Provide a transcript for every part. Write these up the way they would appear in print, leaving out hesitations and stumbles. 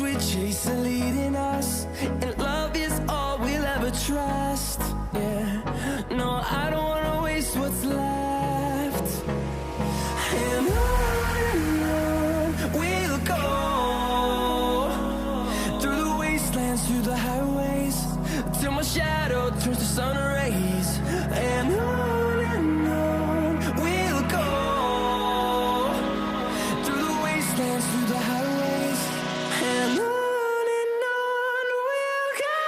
we chase are leading us, and love is all we'll ever trust. Yeah, no, I don't wanna waste what's left. And on we'll go, through the wastelands, through the highways, till my shadow turns to sun rays. And on we'll go, through the wastelands, through the highways, and on we'll go.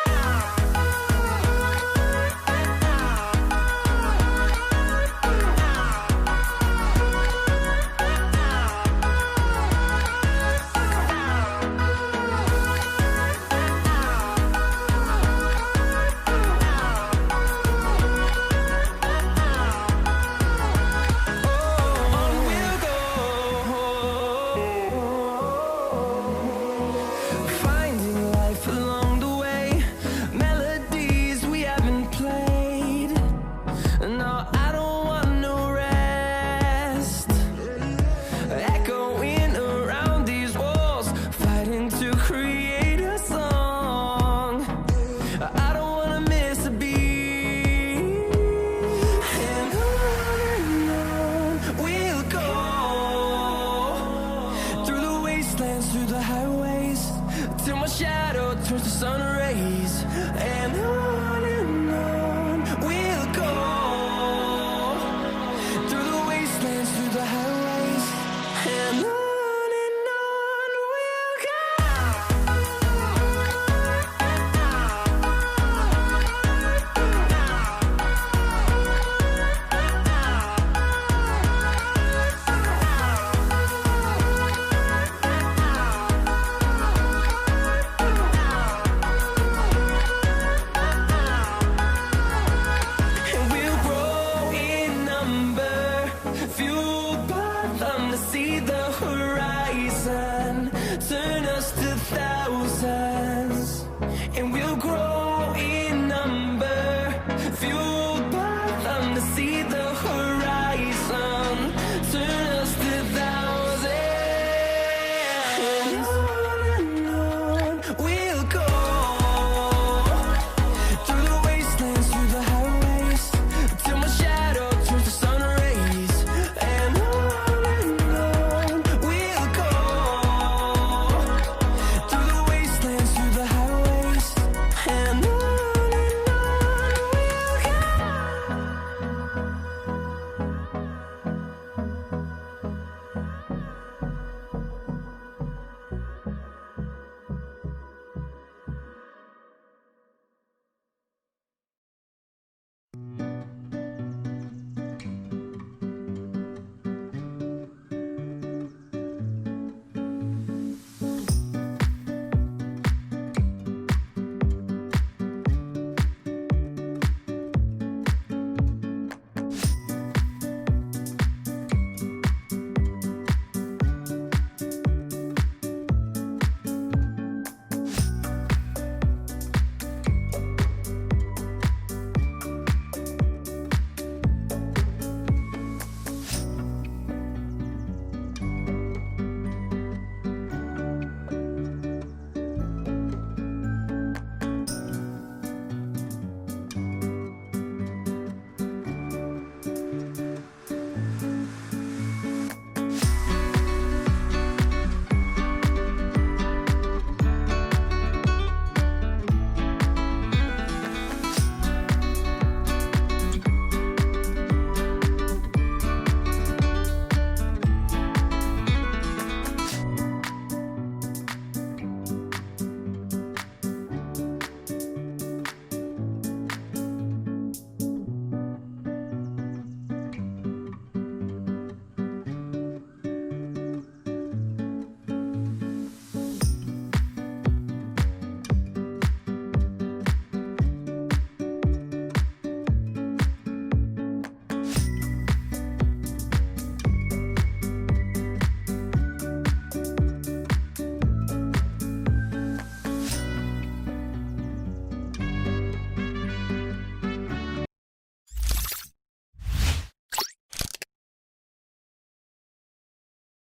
Finding life along the way, melodies we haven't played. No, I don't want no rest. Echoing around these walls, fighting to create a song. I don't wanna miss a beat. And on we'll go, through the wastelands, through the highways, till my shadow turns to sun rays. And on